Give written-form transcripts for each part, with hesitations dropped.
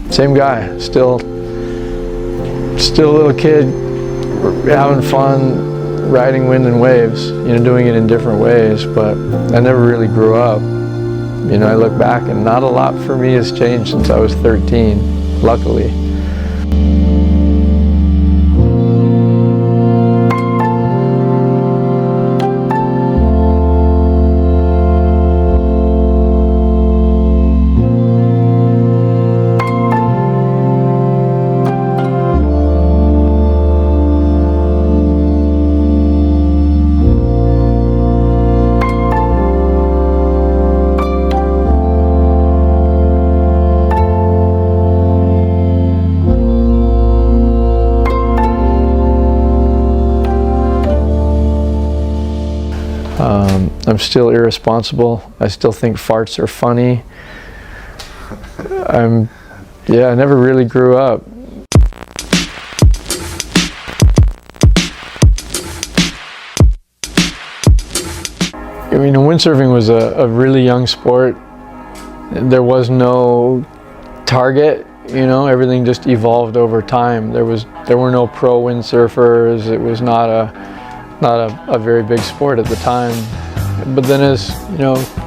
Same guy, still a little kid, having fun, riding wind and waves, doing it in different ways, but I never really grew up. I look back and not a lot for me has changed since I was 13, luckily. I'm still irresponsible. I still think farts are funny. I never really grew up. Windsurfing was a really young sport. There was no target, everything just evolved over time. There were no pro windsurfers. It was not a very big sport at the time. But then as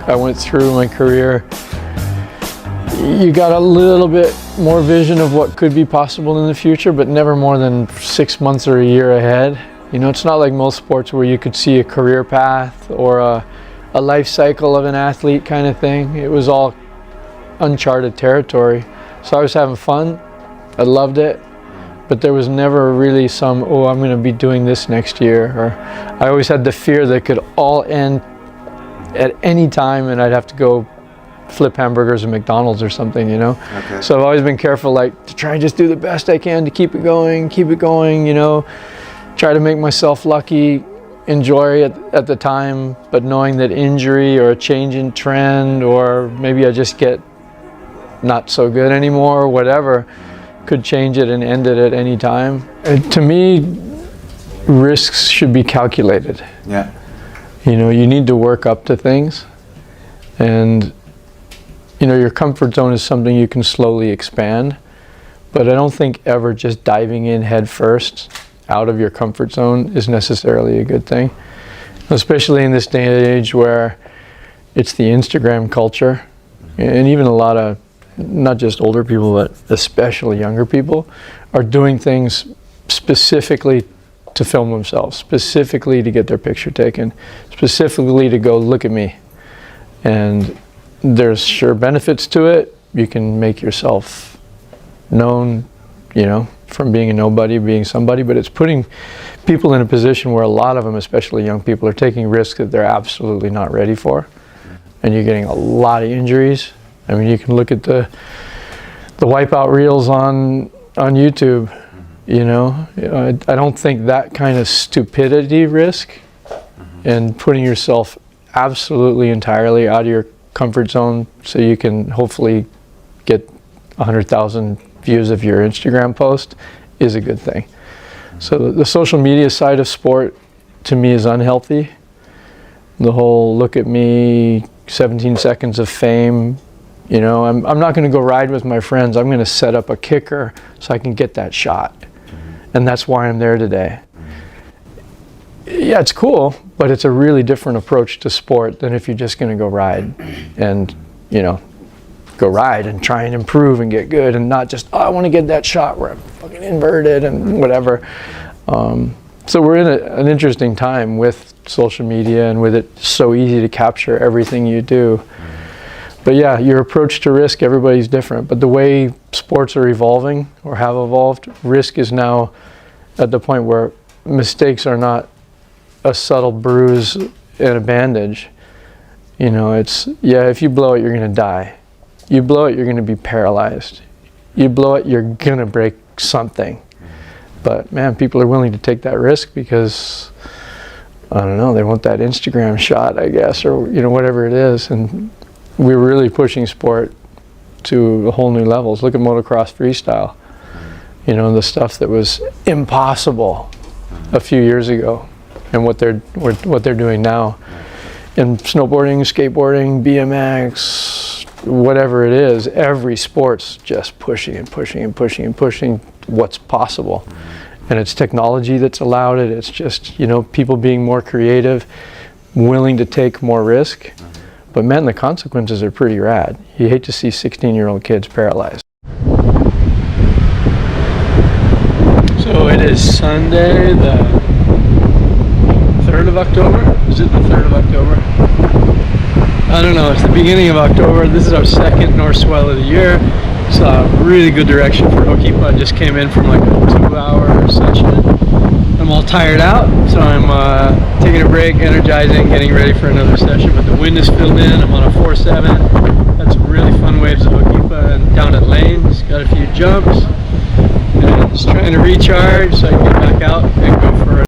I went through my career, you got a little bit more vision of what could be possible in the future, but never more than 6 months or a year ahead. It's not like most sports where you could see a career path or a life cycle of an athlete kind of thing. It was all uncharted territory. So I was having fun. I loved it. But there was never really some, I'm going to be doing this next year. Or I always had the fear that it could all end at any time and I'd have to go flip hamburgers at McDonald's or something, Okay. So I've always been careful, to try and just do the best I can to keep it going, try to make myself lucky, enjoy it at the time, but knowing that injury or a change in trend or maybe I just get not so good anymore or whatever could change it and end it at any time. And to me, risks should be calculated. Yeah. You need to work up to things, and your comfort zone is something you can slowly expand, but I don't think ever just diving in head first out of your comfort zone is necessarily a good thing, especially in this day and age where it's the Instagram culture, and even a lot of not just older people, but especially younger people are doing things specifically to film themselves, specifically to get their picture taken, specifically to go look at me. And there's sure benefits to it. You can make yourself known, from being a nobody, being somebody, but it's putting people in a position where a lot of them, especially young people, are taking risks that they're absolutely not ready for. And you're getting a lot of injuries. You can look at the wipeout reels on YouTube. I don't think that kind of stupidity risk and putting yourself absolutely entirely out of your comfort zone so you can hopefully get 100,000 views of your Instagram post is a good thing. So the social media side of sport to me is unhealthy. The whole look at me, 17 seconds of fame. I'm not going to go ride with my friends. I'm going to set up a kicker so I can get that shot. And that's why I'm there today. Yeah, it's cool, but it's a really different approach to sport than if you're just going to go ride and, go ride and try and improve and get good and not just, I want to get that shot where I'm fucking inverted and whatever. So we're in an interesting time with social media and with it so easy to capture everything you do. But yeah, your approach to risk, everybody's different. But the way sports are evolving or have evolved, risk is now at the point where mistakes are not a subtle bruise and a bandage. It's, if you blow it, you're going to die. You blow it, you're going to be paralyzed. You blow it, you're going to break something. But man, people are willing to take that risk because, I don't know, they want that Instagram shot, I guess, or whatever it is. And we're really pushing sport to whole new levels. Look at motocross freestyle. You know, the stuff that was impossible a few years ago, and what they're doing now. In snowboarding, skateboarding, BMX, whatever it is, every sport's just pushing and pushing and pushing and pushing what's possible. And it's technology that's allowed it. It's just, you know, people being more creative, willing to take more risk. But man, the consequences are pretty rad. You hate to see 16-year-old kids paralyzed. So it is Sunday, the 3rd of October? Is it the 3rd of October? I don't know, it's the beginning of October. This is our second north swell of the year. It's a really good direction for Hokipa. I just came in from like a 2-hour session. I'm all tired out, so I'm taking a break, energizing, getting ready for another session. But the wind is filled in. I'm on a 4.7. Had some really fun waves at Hokipa and down at Lanes. Got a few jumps. And just trying to recharge so I can get back out and go for it.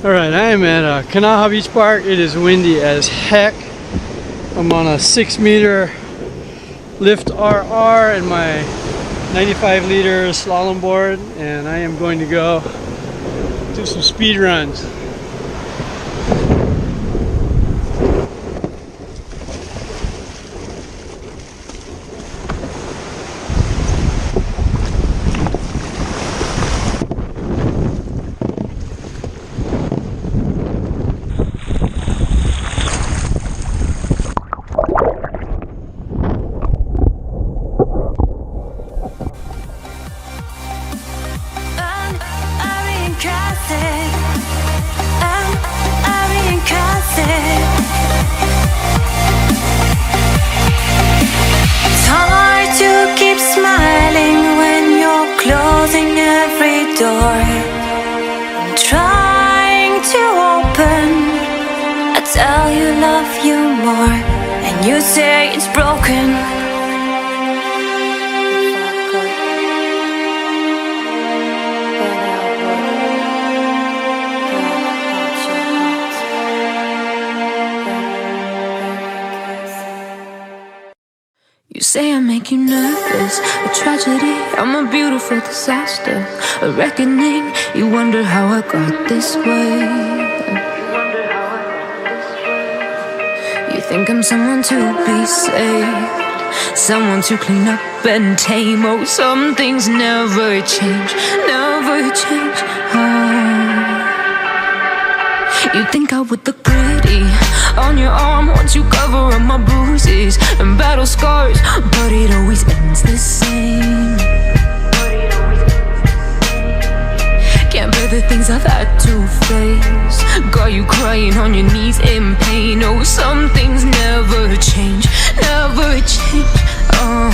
Alright, I am at Kanaha Beach Park. It is windy as heck. I'm on a 6-meter lift RR and my 95-liter slalom board, and I am going to go do some speed runs. It's hard to keep smiling when you're closing every door. I'm trying to open. I tell you love you more, and you say it's broken. You say I make you nervous, a tragedy, I'm a beautiful disaster, a reckoning. You wonder how I got this way. You think I'm someone to be saved, someone to clean up and tame. Oh, some things never change, never change. Oh. You think I would look pretty on your arm once you cover up my bruises and battle scars, but it always ends the same. Can't bear the things I've had to face, got you crying on your knees in pain. Oh, some things never change, never change. Oh,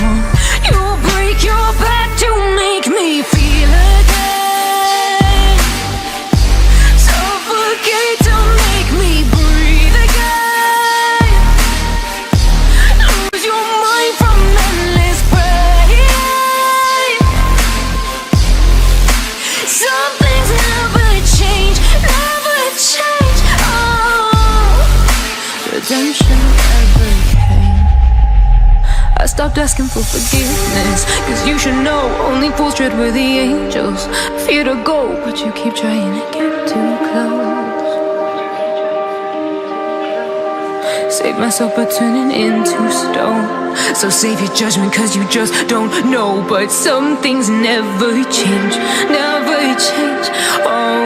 you break your back to make me feel again, suffocate to make me breathe again, lose your mind from endless pain. Some things never change, never change. Oh, redemption never came. I stopped asking for forgiveness, cause you should know only fools tread where the angels fear to go, but you keep trying to get too close. Save myself by turning into stone, so save your judgment cause you just don't know. But some things never change, never change. Oh,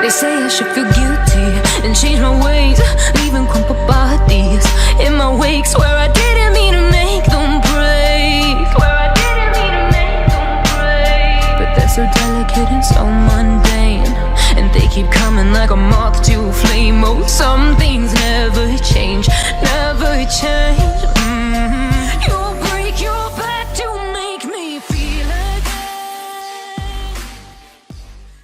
they say I should feel guilty and change my ways, leaving crumpled bodies in my wake. Swear I didn't mean to make them break, swear I didn't mean to make them break. But they're so delicate and so mundane, and they keep coming like a moth to a flame. Oh, some things never change, never change.